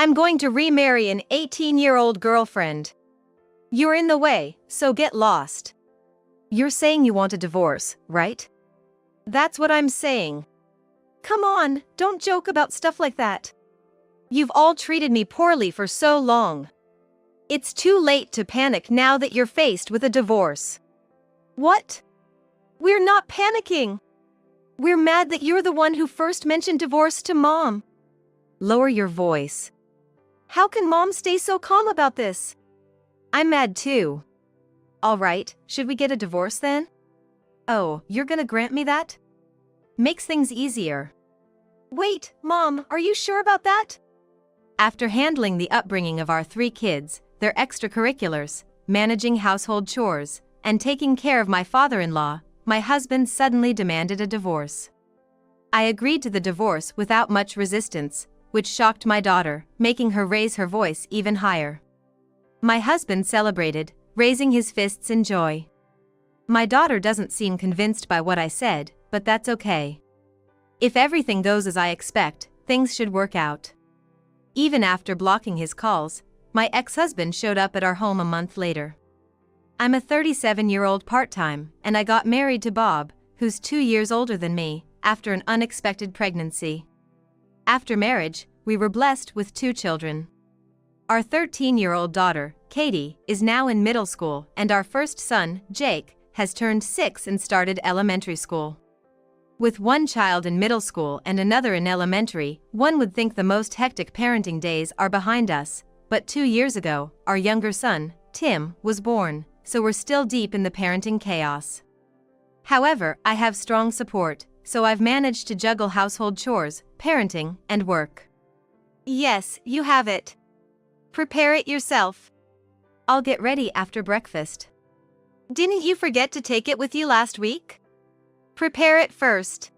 I'm going to remarry an 18-year-old girlfriend. You're in the way, so get lost. You're saying you want a divorce, right? That's what I'm saying. Come on, don't joke about stuff like that. You've all treated me poorly for so long. It's too late to panic now that you're faced with a divorce. What? We're not panicking. We're mad that you're the one who first mentioned divorce to Mom. Lower your voice. How can Mom stay so calm about this? I'm mad too. All right, should we get a divorce then? Oh, you're gonna grant me that? Makes things easier. Wait, Mom, are you sure about that? After handling the upbringing of our 3 kids, their extracurriculars, managing household chores, and taking care of my father-in-law, my husband suddenly demanded a divorce. I agreed to the divorce without much resistance, which shocked my daughter, making her raise her voice even higher. My husband celebrated, raising his fists in joy. My daughter doesn't seem convinced by what I said, but that's okay. If everything goes as I expect, things should work out. Even after blocking his calls, my ex-husband showed up at our home a month later. I'm a 37-year-old part-time, and I got married to Bob, who's 2 years older than me, after an unexpected pregnancy. After marriage, we were blessed with 2 children. Our 13-year-old daughter, Katie, is now in middle school, and our first son, Jake, has turned 6 and started elementary school. With 1 child in middle school and another in elementary, one would think the most hectic parenting days are behind us, but 2 years ago, our younger son, Tim, was born, so we're still deep in the parenting chaos. However, I have strong support, so I've managed to juggle household chores, parenting, and work. Yes, you have it. Prepare it yourself. I'll get ready after breakfast. Didn't you forget to take it with you last week? Prepare it first.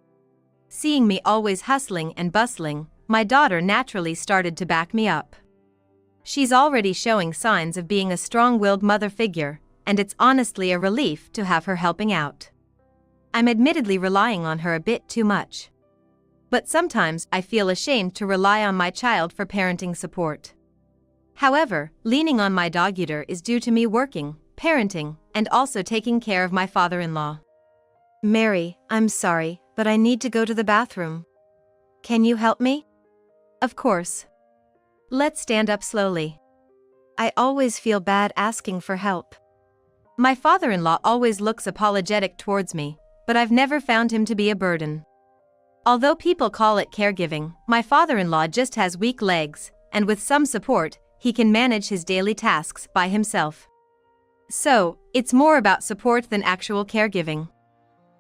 Seeing me always hustling and bustling, my daughter naturally started to back me up. She's already showing signs of being a strong-willed mother figure, and it's honestly a relief to have her helping out. I'm admittedly relying on her a bit too much. But sometimes I feel ashamed to rely on my child for parenting support. However, leaning on my dog-eater is due to me working, parenting, and also taking care of my father-in-law. Mary, I'm sorry, but I need to go to the bathroom. Can you help me? Of course. Let's stand up slowly. I always feel bad asking for help. My father-in-law always looks apologetic towards me, but I've never found him to be a burden. Although people call it caregiving, my father-in-law just has weak legs, and with some support, he can manage his daily tasks by himself. So, it's more about support than actual caregiving.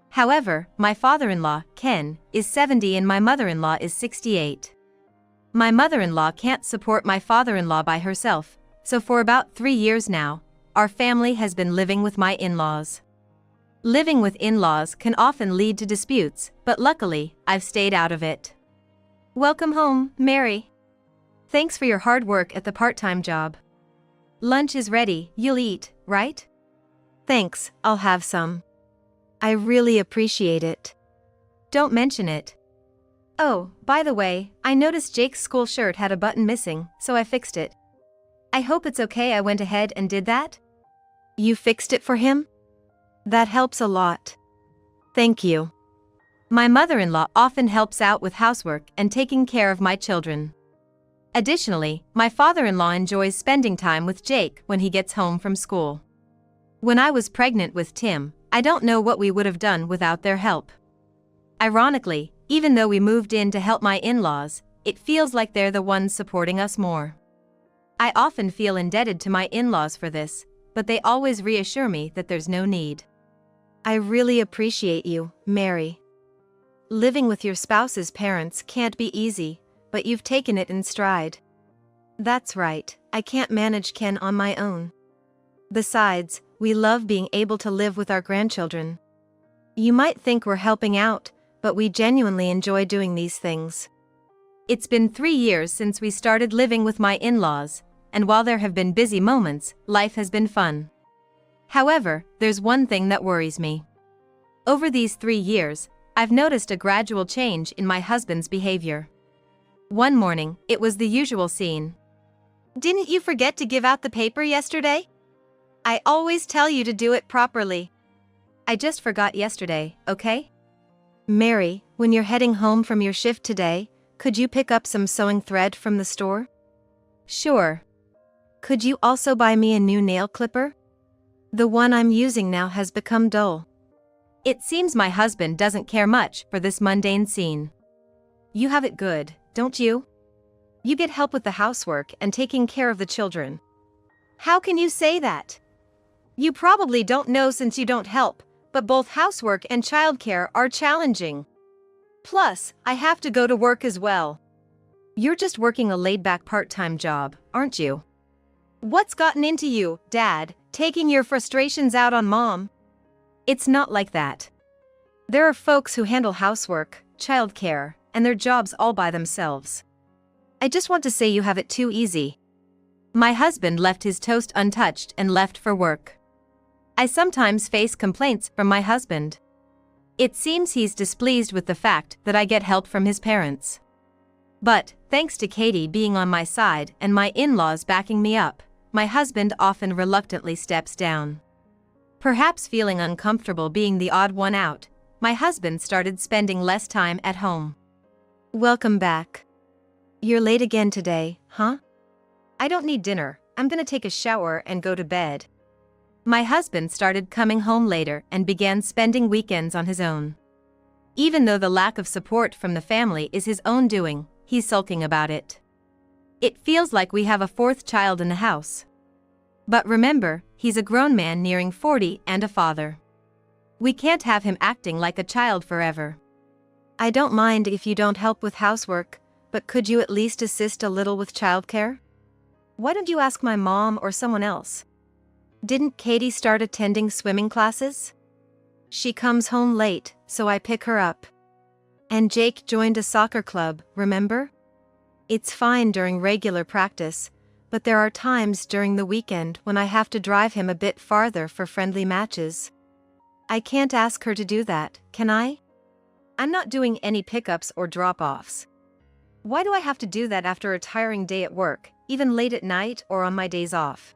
However, my father-in-law, Ken, is 70 and my mother-in-law is 68. My mother-in-law can't support my father-in-law by herself, so for about 3 years now, our family has been living with my in-laws. Living with in-laws can often lead to disputes, but luckily, I've stayed out of it. Welcome home, Mary. Thanks for your hard work at the part-time job. Lunch is ready, you'll eat, right? Thanks, I'll have some. I really appreciate it. Don't mention it. Oh, by the way, I noticed Jake's school shirt had a button missing, so I fixed it. I hope it's okay I went ahead and did that? You fixed it for him? That helps a lot. Thank you. My mother-in-law often helps out with housework and taking care of my children. Additionally, my father-in-law enjoys spending time with Jake when he gets home from school. When I was pregnant with Tim, I don't know what we would have done without their help. Ironically, even though we moved in to help my in-laws, it feels like they're the ones supporting us more. I often feel indebted to my in-laws for this, but they always reassure me that there's no need. I really appreciate you, Mary. Living with your spouse's parents can't be easy, but you've taken it in stride. That's right, I can't manage Ken on my own. Besides, we love being able to live with our grandchildren. You might think we're helping out, but we genuinely enjoy doing these things. It's been 3 years since we started living with my in-laws, and while there have been busy moments, life has been fun. However, there's one thing that worries me. Over these 3 years, I've noticed a gradual change in my husband's behavior. One morning, it was the usual scene. Didn't you forget to give out the paper yesterday? I always tell you to do it properly. I just forgot yesterday, okay? Mary, when you're heading home from your shift today, could you pick up some sewing thread from the store? Sure. Could you also buy me a new nail clipper? The one I'm using now has become dull. It seems my husband doesn't care much for this mundane scene. You have it good, don't you? You get help with the housework and taking care of the children. How can you say that? You probably don't know since you don't help, but both housework and childcare are challenging. Plus, I have to go to work as well. You're just working a laid-back part-time job, aren't you? What's gotten into you, Dad, taking your frustrations out on Mom? It's not like that. There are folks who handle housework, childcare, and their jobs all by themselves. I just want to say you have it too easy. My husband left his toast untouched and left for work. I sometimes face complaints from my husband. It seems he's displeased with the fact that I get help from his parents. But, thanks to Katie being on my side and my in-laws backing me up, my husband often reluctantly steps down. Perhaps feeling uncomfortable being the odd one out, my husband started spending less time at home. Welcome back. You're late again today, huh? I don't need dinner, I'm gonna take a shower and go to bed. My husband started coming home later and began spending weekends on his own. Even though the lack of support from the family is his own doing, he's sulking about it. It feels like we have a fourth child in the house. But remember, he's a grown man nearing 40 and a father. We can't have him acting like a child forever. I don't mind if you don't help with housework, but could you at least assist a little with childcare? Why don't you ask my mom or someone else? Didn't Katie start attending swimming classes? She comes home late, so I pick her up. And Jake joined a soccer club, remember? It's fine during regular practice, but there are times during the weekend when I have to drive him a bit farther for friendly matches. I can't ask her to do that, can I? I'm not doing any pickups or drop-offs. Why do I have to do that after a tiring day at work, even late at night or on my days off?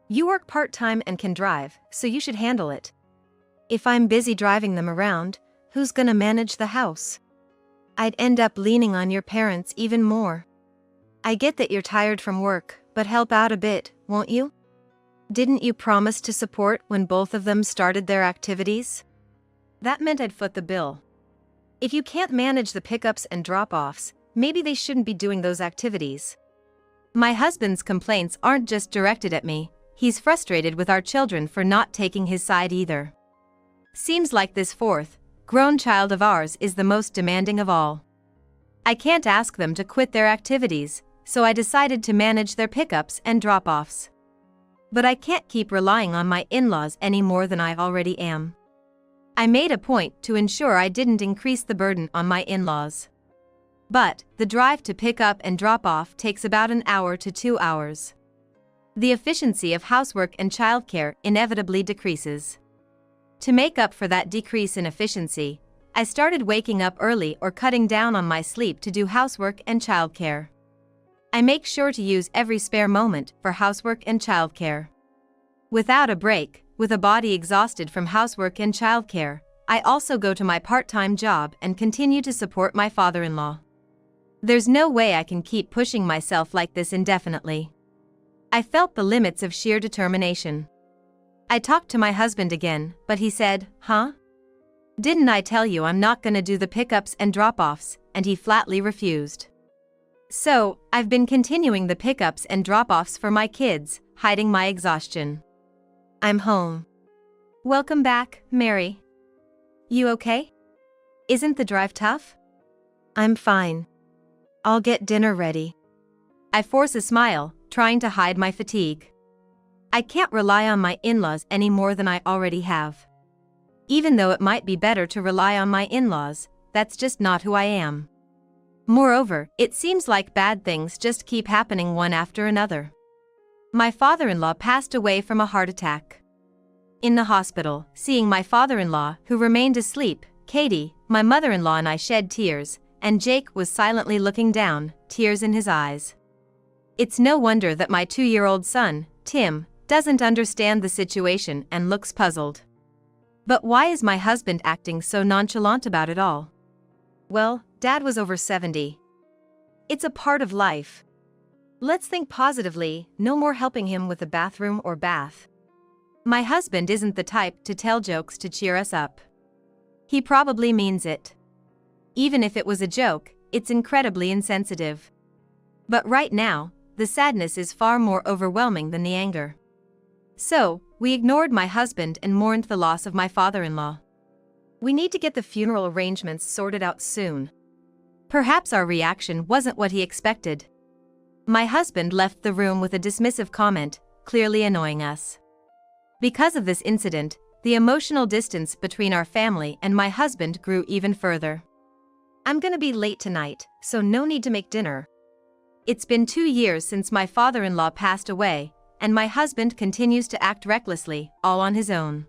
You work part-time and can drive, so you should handle it. If I'm busy driving them around, who's gonna manage the house? I'd end up leaning on your parents even more. I get that you're tired from work, but help out a bit, won't you? Didn't you promise to support when both of them started their activities? That meant I'd foot the bill. If you can't manage the pickups and drop-offs, maybe they shouldn't be doing those activities. My husband's complaints aren't just directed at me, he's frustrated with our children for not taking his side either. Seems like this fourth, grown child of ours is the most demanding of all. I can't ask them to quit their activities, so I decided to manage their pickups and drop-offs. But I can't keep relying on my in-laws any more than I already am. I made a point to ensure I didn't increase the burden on my in-laws. But, the drive to pick up and drop off takes about an hour to 2 hours. The efficiency of housework and childcare inevitably decreases. To make up for that decrease in efficiency, I started waking up early or cutting down on my sleep to do housework and childcare. I make sure to use every spare moment for housework and childcare. Without a break, with a body exhausted from housework and childcare, I also go to my part-time job and continue to support my father-in-law. There's no way I can keep pushing myself like this indefinitely. I felt the limits of sheer determination. I talked to my husband again, but he said, "Huh? Didn't I tell you I'm not gonna do the pickups and drop-offs?" And he flatly refused. So, I've been continuing the pickups and drop-offs for my kids, hiding my exhaustion. I'm home. Welcome back, Mary. You okay? Isn't the drive tough? I'm fine. I'll get dinner ready. I force a smile, trying to hide my fatigue. I can't rely on my in-laws any more than I already have. Even though it might be better to rely on my in-laws, that's just not who I am. Moreover, it seems like bad things just keep happening one after another. My father-in-law passed away from a heart attack. In the hospital, seeing my father-in-law, who remained asleep, Katie, my mother-in-law and I shed tears, and Jake was silently looking down, tears in his eyes. It's no wonder that my 2-year-old son, Tim, doesn't understand the situation and looks puzzled. But why is my husband acting so nonchalant about it all? Well, Dad was over 70. It's a part of life. Let's think positively, no more helping him with the bathroom or bath. My husband isn't the type to tell jokes to cheer us up. He probably means it. Even if it was a joke, it's incredibly insensitive. But right now, the sadness is far more overwhelming than the anger. So, we ignored my husband and mourned the loss of my father-in-law. We need to get the funeral arrangements sorted out soon. Perhaps our reaction wasn't what he expected. My husband left the room with a dismissive comment, clearly annoying us. Because of this incident, the emotional distance between our family and my husband grew even further. I'm gonna be late tonight, so no need to make dinner. It's been 2 years since my father-in-law passed away, and my husband continues to act recklessly, all on his own.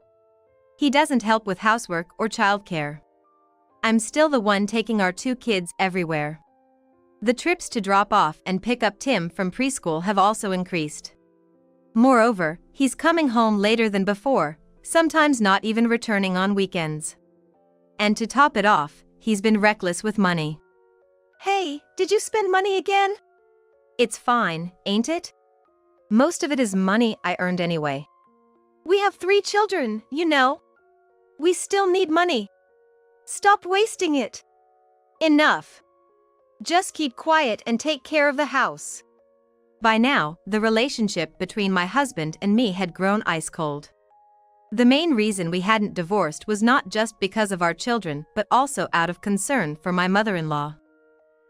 He doesn't help with housework or childcare. I'm still the one taking our 2 kids everywhere. The trips to drop off and pick up Tim from preschool have also increased. Moreover, he's coming home later than before, sometimes not even returning on weekends. And to top it off, he's been reckless with money. Hey, did you spend money again? It's fine, ain't it? Most of it is money I earned anyway. We have 3 children, you know. We still need money. Stop wasting it. Enough. Just keep quiet and take care of the house. By now, the relationship between my husband and me had grown ice cold. The main reason we hadn't divorced was not just because of our children, but also out of concern for my mother-in-law.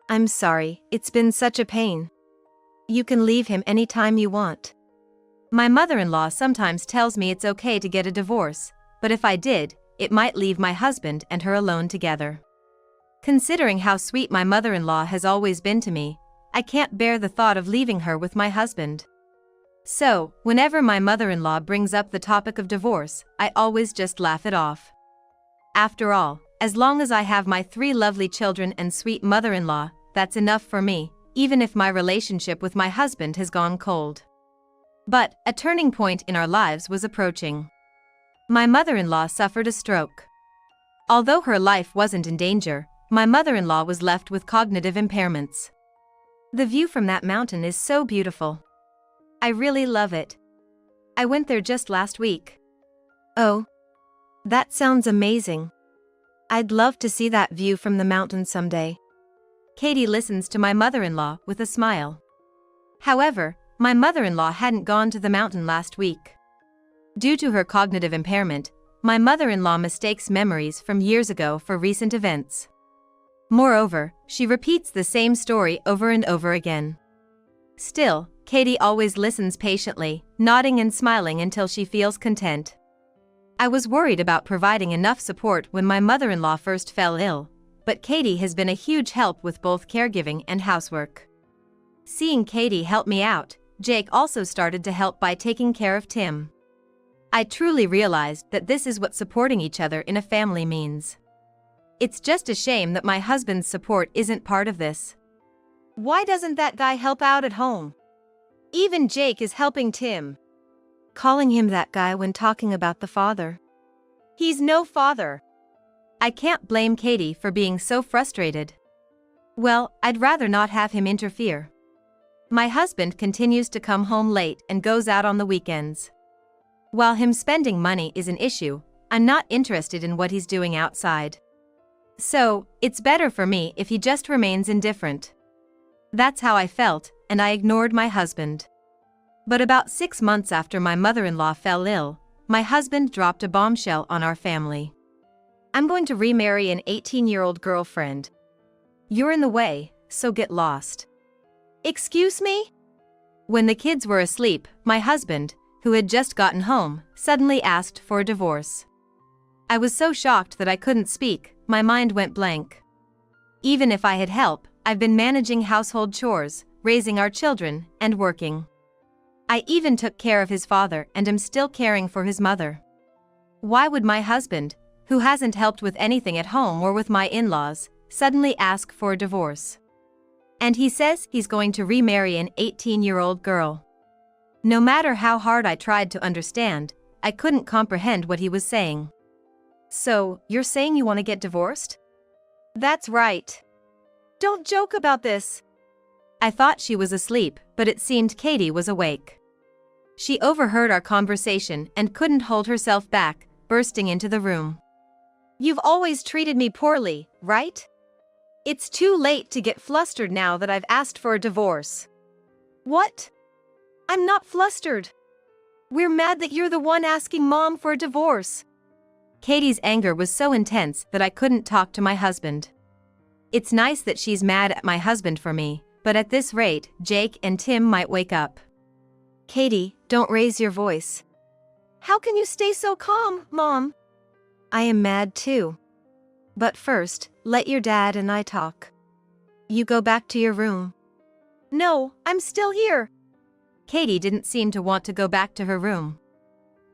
I'm sorry, it's been such a pain. You can leave him anytime you want. My mother-in-law sometimes tells me it's okay to get a divorce, but if I did, it might leave my husband and her alone together. Considering how sweet my mother-in-law has always been to me, I can't bear the thought of leaving her with my husband. So, whenever my mother-in-law brings up the topic of divorce, I always just laugh it off. After all, as long as I have my 3 lovely children and sweet mother-in-law, that's enough for me, even if my relationship with my husband has gone cold. But, a turning point in our lives was approaching. My mother-in-law suffered a stroke. Although her life wasn't in danger, my mother-in-law was left with cognitive impairments. The view from that mountain is so beautiful. I really love it. I went there just last week. Oh, that sounds amazing. I'd love to see that view from the mountain someday. Katie listens to my mother-in-law with a smile. However, my mother-in-law hadn't gone to the mountain last week. Due to her cognitive impairment, my mother-in-law mistakes memories from years ago for recent events. Moreover, she repeats the same story over and over again. Still, Katie always listens patiently, nodding and smiling until she feels content. I was worried about providing enough support when my mother-in-law first fell ill, but Katie has been a huge help with both caregiving and housework. Seeing Katie help me out, Jake also started to help by taking care of Tim. I truly realized that this is what supporting each other in a family means. It's just a shame that my husband's support isn't part of this. Why doesn't that guy help out at home? Even Jake is helping Tim. Calling him that guy when talking about the father. He's no father. I can't blame Katie for being so frustrated. Well, I'd rather not have him interfere. My husband continues to come home late and goes out on the weekends. While him spending money is an issue, I'm not interested in what he's doing outside. So, it's better for me if he just remains indifferent. That's how I felt, and I ignored my husband. But about 6 months after my mother-in-law fell ill, my husband dropped a bombshell on our family. I'm going to remarry an 18-year-old girlfriend. You're in the way, so get lost. Excuse me? When the kids were asleep, my husband, who had just gotten home, suddenly asked for a divorce. I was so shocked that I couldn't speak, my mind went blank. Even if I had help, I've been managing household chores, raising our children, and working. I even took care of his father and am still caring for his mother. Why would my husband, who hasn't helped with anything at home or with my in-laws, suddenly ask for a divorce. And he says he's going to remarry an 18-year-old girl. No matter how hard I tried to understand, I couldn't comprehend what he was saying. So, you're saying you want to get divorced? That's right. Don't joke about this. I thought she was asleep, but it seemed Katie was awake. She overheard our conversation and couldn't hold herself back, bursting into the room. You've always treated me poorly, right? It's too late to get flustered now that I've asked for a divorce. What? I'm not flustered. We're mad that you're the one asking Mom for a divorce. Katie's anger was so intense that I couldn't talk to my husband. It's nice that she's mad at my husband for me, but at this rate, Jake and Tim might wake up. Katie, don't raise your voice. How can you stay so calm, Mom? I am mad too. But first, let your dad and I talk. You go back to your room. No, I'm still here. Katie didn't seem to want to go back to her room.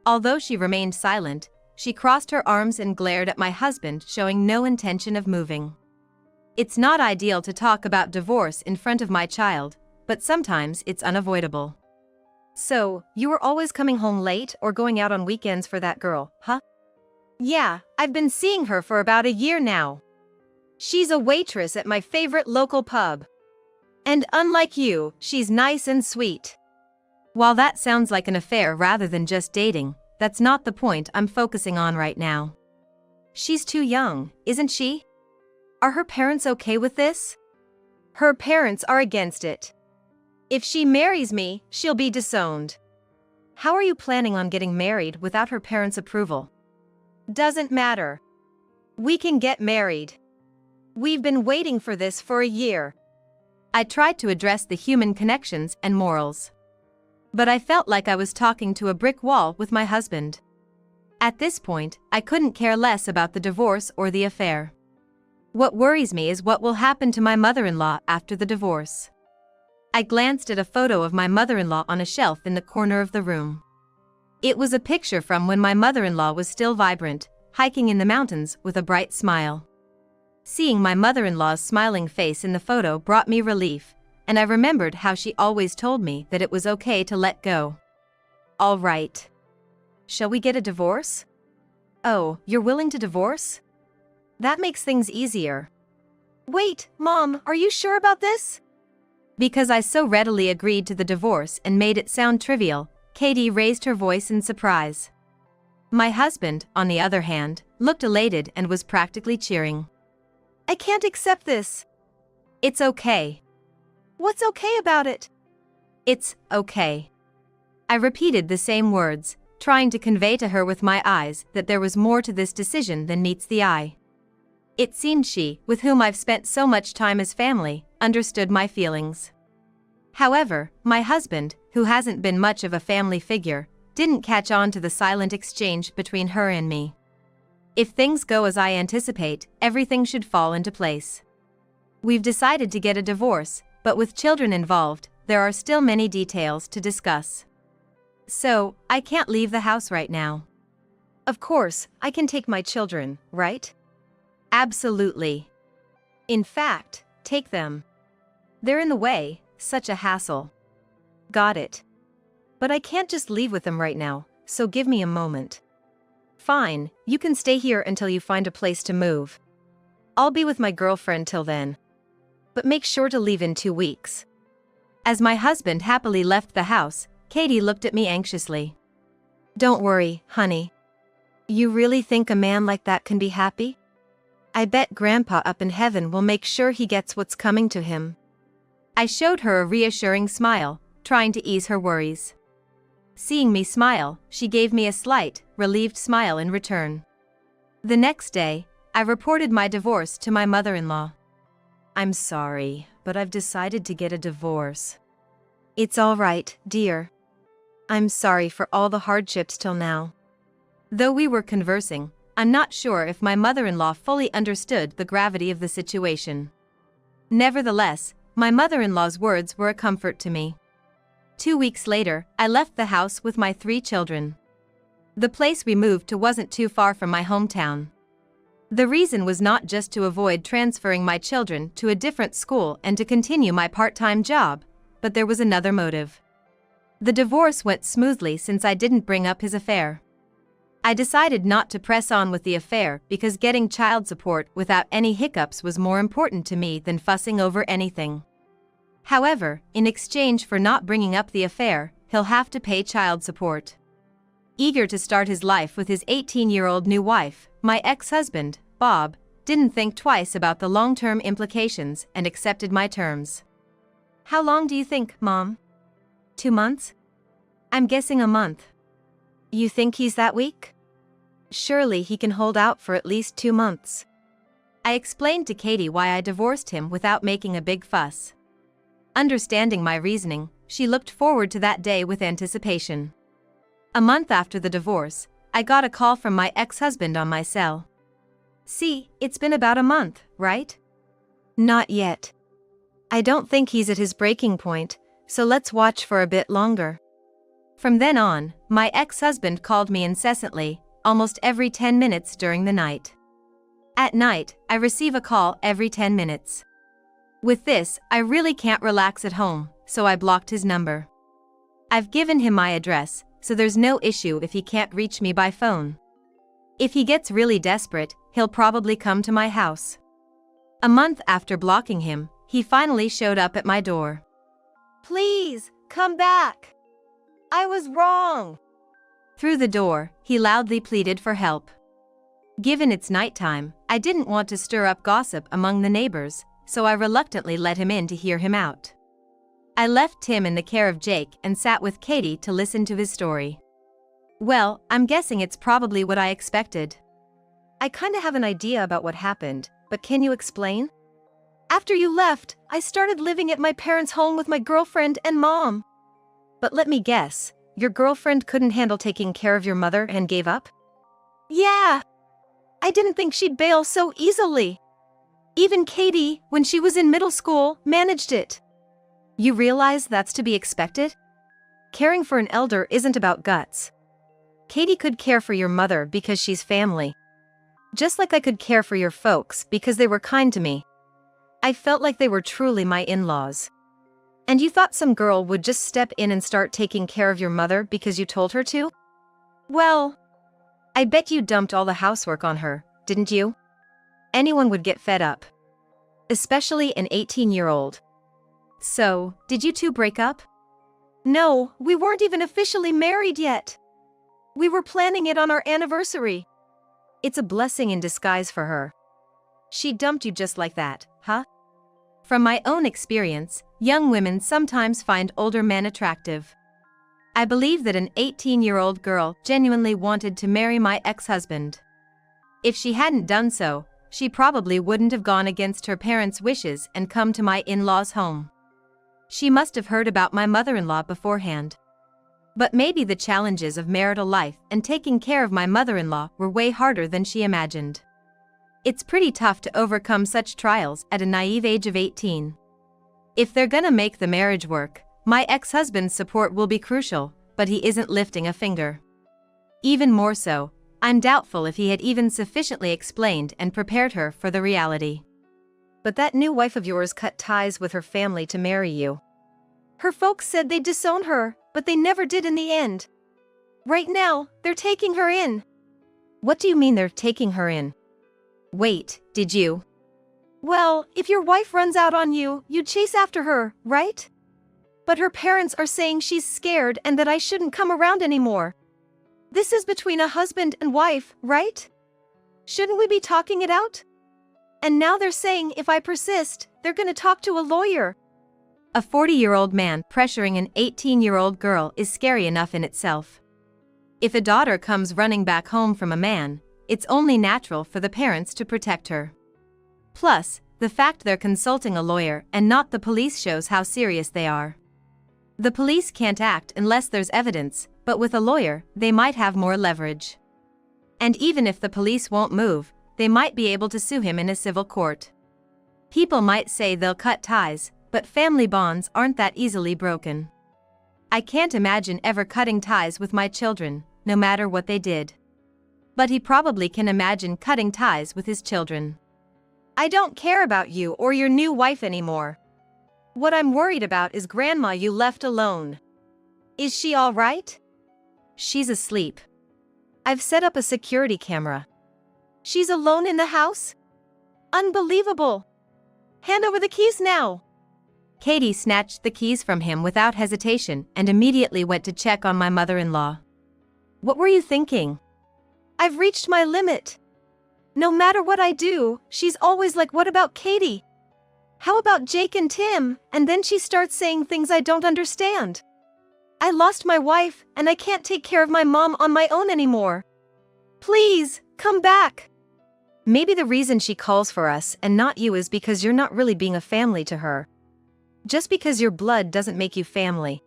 Although she remained silent, she crossed her arms and glared at my husband, showing no intention of moving. It's not ideal to talk about divorce in front of my child, but sometimes it's unavoidable. So, you were always coming home late or going out on weekends for that girl, huh? Yeah, I've been seeing her for about a year now. She's a waitress at my favorite local pub. And unlike you, she's nice and sweet. While that sounds like an affair rather than just dating, that's not the point I'm focusing on right now. She's too young, isn't she? Are her parents okay with this? Her parents are against it. If she marries me, she'll be disowned. How are you planning on getting married without her parents' approval? Doesn't matter. We can get married. We've been waiting for this for a year. I tried to address the human connections and morals. But I felt like I was talking to a brick wall with my husband. At this point, I couldn't care less about the divorce or the affair. What worries me is what will happen to my mother-in-law after the divorce. I glanced at a photo of my mother-in-law on a shelf in the corner of the room. It was a picture from when my mother-in-law was still vibrant, hiking in the mountains with a bright smile. Seeing my mother-in-law's smiling face in the photo brought me relief, and I remembered how she always told me that it was okay to let go. All right. Shall we get a divorce? Oh, you're willing to divorce? That makes things easier. Wait, Mom, are you sure about this? Because I so readily agreed to the divorce and made it sound trivial, Katie raised her voice in surprise. My husband, on the other hand, looked elated and was practically cheering. I can't accept this. It's okay. What's okay about it? It's okay. I repeated the same words, trying to convey to her with my eyes that there was more to this decision than meets the eye. It seemed she, with whom I've spent so much time as family, understood my feelings. However, my husband, who hasn't been much of a family figure, didn't catch on to the silent exchange between her and me. If things go as I anticipate, everything should fall into place. We've decided to get a divorce, but with children involved, there are still many details to discuss. So, I can't leave the house right now. Of course, I can take my children, right? Absolutely. In fact, take them. They're in the way, such a hassle. Got it. But I can't just leave with them right now, so give me a moment. Fine, you can stay here until you find a place to move. I'll be with my girlfriend till then. But make sure to leave in 2 weeks. As my husband happily left the house, Katie looked at me anxiously. Don't worry, honey. You really think a man like that can be happy? I bet Grandpa up in heaven will make sure he gets what's coming to him. I showed her a reassuring smile, trying to ease her worries. Seeing me smile, she gave me a slight, relieved smile in return. The next day, I reported my divorce to my mother-in-law. I'm sorry, but I've decided to get a divorce. It's all right, dear. I'm sorry for all the hardships till now. Though we were conversing, I'm not sure if my mother-in-law fully understood the gravity of the situation. Nevertheless, my mother-in-law's words were a comfort to me. 2 weeks later, I left the house with my 3 children. The place we moved to wasn't too far from my hometown. The reason was not just to avoid transferring my children to a different school and to continue my part-time job, but there was another motive. The divorce went smoothly since I didn't bring up his affair. I decided not to press on with the affair because getting child support without any hiccups was more important to me than fussing over anything. However, in exchange for not bringing up the affair, he'll have to pay child support. Eager to start his life with his 18-year-old new wife, my ex-husband, Bob, didn't think twice about the long-term implications and accepted my terms. How long do you think, Mom? 2 months? I'm guessing a month. You think he's that weak? Surely he can hold out for at least 2 months. I explained to Katie why I divorced him without making a big fuss. Understanding my reasoning, she looked forward to that day with anticipation. A month after the divorce, I got a call from my ex-husband on my cell. See, it's been about a month, right? Not yet. I don't think he's at his breaking point, so let's watch for a bit longer. From then on, my ex-husband called me incessantly, almost every 10 minutes during the night. At night, I receive a call every 10 minutes. With this, I really can't relax at home, so I blocked his number. I've given him my address, so there's no issue if he can't reach me by phone. If he gets really desperate, he'll probably come to my house. A month after blocking him, he finally showed up at my door. Please, come back. I was wrong. Through the door, he loudly pleaded for help. Given it's nighttime, I didn't want to stir up gossip among the neighbors, so I reluctantly let him in to hear him out. I left Tim in the care of Jake and sat with Katie to listen to his story. Well, I'm guessing it's probably what I expected. I kinda have an idea about what happened, but can you explain? After you left, I started living at my parents' home with my girlfriend and mom. But let me guess, your girlfriend couldn't handle taking care of your mother and gave up? Yeah. I didn't think she'd bail so easily. Even Katie, when she was in middle school, managed it. You realize that's to be expected? Caring for an elder isn't about guts. Katie could care for your mother because she's family. Just like I could care for your folks because they were kind to me. I felt like they were truly my in-laws. And you thought some girl would just step in and start taking care of your mother because you told her to? Well, I bet you dumped all the housework on her, didn't you? Anyone would get fed up. Especially an 18-year-old. So, did you two break up? No, we weren't even officially married yet. We were planning it on our anniversary. It's a blessing in disguise for her. She dumped you just like that, huh? From my own experience, young women sometimes find older men attractive. I believe that an 18-year-old girl genuinely wanted to marry my ex-husband. If she hadn't done so, she probably wouldn't have gone against her parents' wishes and come to my in-laws' home. She must have heard about my mother-in-law beforehand. But maybe the challenges of marital life and taking care of my mother-in-law were way harder than she imagined. It's pretty tough to overcome such trials at a naive age of 18. If they're gonna make the marriage work, my ex-husband's support will be crucial, but he isn't lifting a finger. Even more so, I'm doubtful if he had even sufficiently explained and prepared her for the reality. But that new wife of yours cut ties with her family to marry you. Her folks said they'd disown her, but they never did in the end. Right now, they're taking her in. What do you mean they're taking her in? Wait, did you? Well, if your wife runs out on you, you'd chase after her, right? But her parents are saying she's scared and that I shouldn't come around anymore. This is between a husband and wife, right? Shouldn't we be talking it out? And now they're saying if I persist, they're gonna talk to a lawyer. A 40-year-old man pressuring an 18-year-old girl is scary enough in itself. If a daughter comes running back home from a man, it's only natural for the parents to protect her. Plus, the fact they're consulting a lawyer and not the police shows how serious they are. The police can't act unless there's evidence, but with a lawyer, they might have more leverage. And even if the police won't move, they might be able to sue him in a civil court. People might say they'll cut ties, but family bonds aren't that easily broken. I can't imagine ever cutting ties with my children, no matter what they did. But he probably can imagine cutting ties with his children. I don't care about you or your new wife anymore. What I'm worried about is Grandma you left alone. Is she all right? She's asleep. I've set up a security camera. She's alone in the house? Unbelievable! Hand over the keys now! Katie snatched the keys from him without hesitation and immediately went to check on my mother-in-law. What were you thinking? I've reached my limit. No matter what I do, she's always like, what about Katie? How about Jake and Tim? And then she starts saying things I don't understand. I lost my wife, and I can't take care of my mom on my own anymore. Please, come back. Maybe the reason she calls for us and not you is because you're not really being a family to her. Just because your blood doesn't make you family.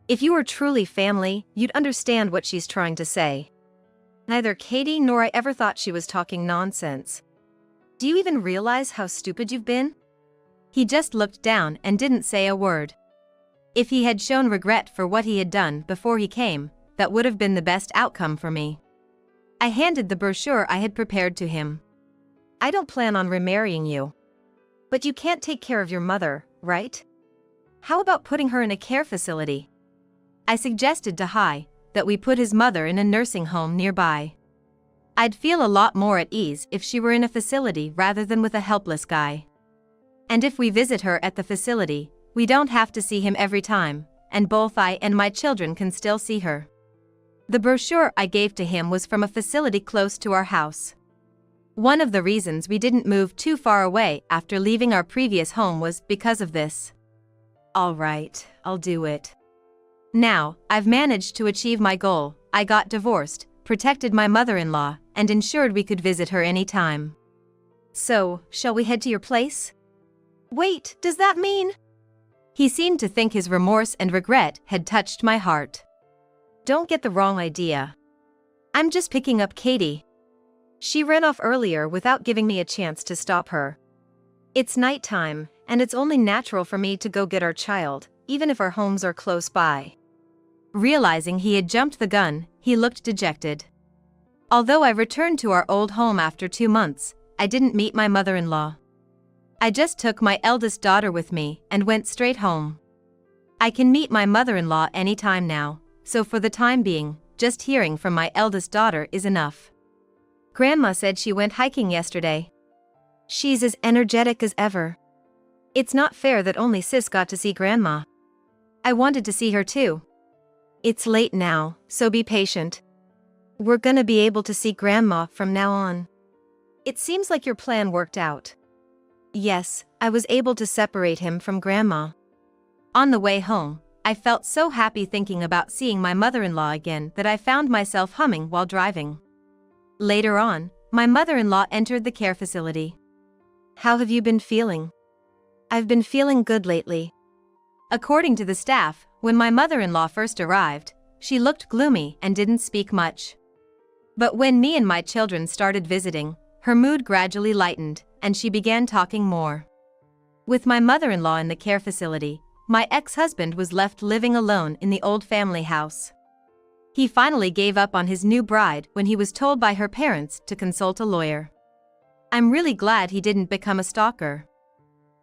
If you were truly family, you'd understand what she's trying to say. Neither Katie nor I ever thought she was talking nonsense. Do you even realize how stupid you've been? He just looked down and didn't say a word. If he had shown regret for what he had done before he came, that would have been the best outcome for me. I handed the brochure I had prepared to him. I don't plan on remarrying you. But you can't take care of your mother, right? How about putting her in a care facility? I suggested to Hai that we put his mother in a nursing home nearby. I'd feel a lot more at ease if she were in a facility rather than with a helpless guy. And if we visit her at the facility, we don't have to see him every time, and both I and my children can still see her. The brochure I gave to him was from a facility close to our house. One of the reasons we didn't move too far away after leaving our previous home was because of this. All right, I'll do it. Now, I've managed to achieve my goal. I got divorced, protected my mother-in-law, and ensured we could visit her anytime. So, shall we head to your place? Wait, does that mean? He seemed to think his remorse and regret had touched my heart. Don't get the wrong idea. I'm just picking up Katie. She ran off earlier without giving me a chance to stop her. It's nighttime, and it's only natural for me to go get our child, even if our homes are close by. Realizing he had jumped the gun, he looked dejected. Although I returned to our old home after 2 months, I didn't meet my mother-in-law. I just took my eldest daughter with me and went straight home. I can meet my mother-in-law anytime now, so for the time being, just hearing from my eldest daughter is enough. Grandma said she went hiking yesterday. She's as energetic as ever. It's not fair that only Sis got to see Grandma. I wanted to see her too. It's late now, so be patient. We're gonna be able to see Grandma from now on. It seems like your plan worked out. Yes, I was able to separate him from Grandma. On the way home, I felt so happy thinking about seeing my mother-in-law again that I found myself humming while driving. Later on, my mother-in-law entered the care facility. How have you been feeling? I've been feeling good lately. According to the staff, when my mother-in-law first arrived, she looked gloomy and didn't speak much. But when me and my children started visiting, her mood gradually lightened, and she began talking more. With my mother-in-law in the care facility, my ex-husband was left living alone in the old family house. He finally gave up on his new bride when he was told by her parents to consult a lawyer. I'm really glad he didn't become a stalker.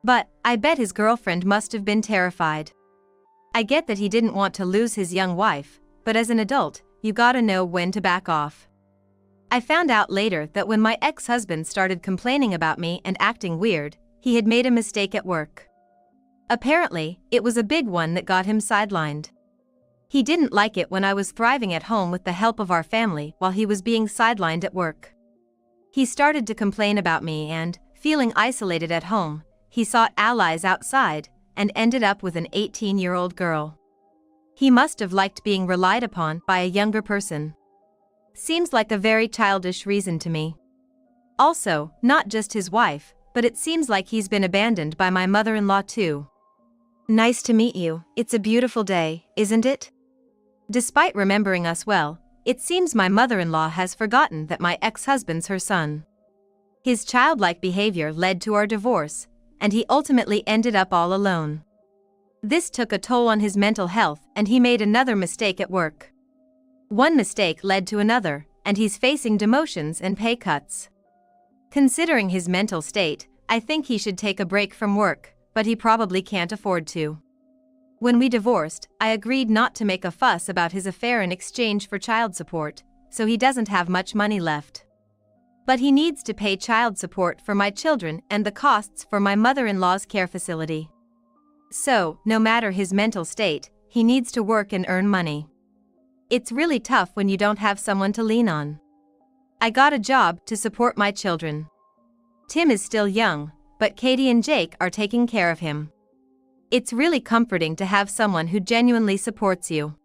But I bet his girlfriend must have been terrified. I get that he didn't want to lose his young wife, but as an adult, you gotta know when to back off. I found out later that when my ex-husband started complaining about me and acting weird, he had made a mistake at work. Apparently, it was a big one that got him sidelined. He didn't like it when I was thriving at home with the help of our family while he was being sidelined at work. He started to complain about me and, feeling isolated at home, he sought allies outside and ended up with an 18-year-old girl. He must have liked being relied upon by a younger person. Seems like a very childish reason to me. Also, not just his wife, but it seems like he's been abandoned by my mother-in-law too. Nice to meet you. It's a beautiful day, isn't it? Despite remembering us well, it seems my mother-in-law has forgotten that my ex-husband's her son. His childlike behavior led to our divorce, and he ultimately ended up all alone. This took a toll on his mental health and he made another mistake at work. One mistake led to another, and he's facing demotions and pay cuts. Considering his mental state, I think he should take a break from work, but he probably can't afford to. When we divorced, I agreed not to make a fuss about his affair in exchange for child support, so he doesn't have much money left. But he needs to pay child support for my children and the costs for my mother-in-law's care facility. So, no matter his mental state, he needs to work and earn money. It's really tough when you don't have someone to lean on. I got a job to support my children. Tim is still young, but Katie and Jake are taking care of him. It's really comforting to have someone who genuinely supports you.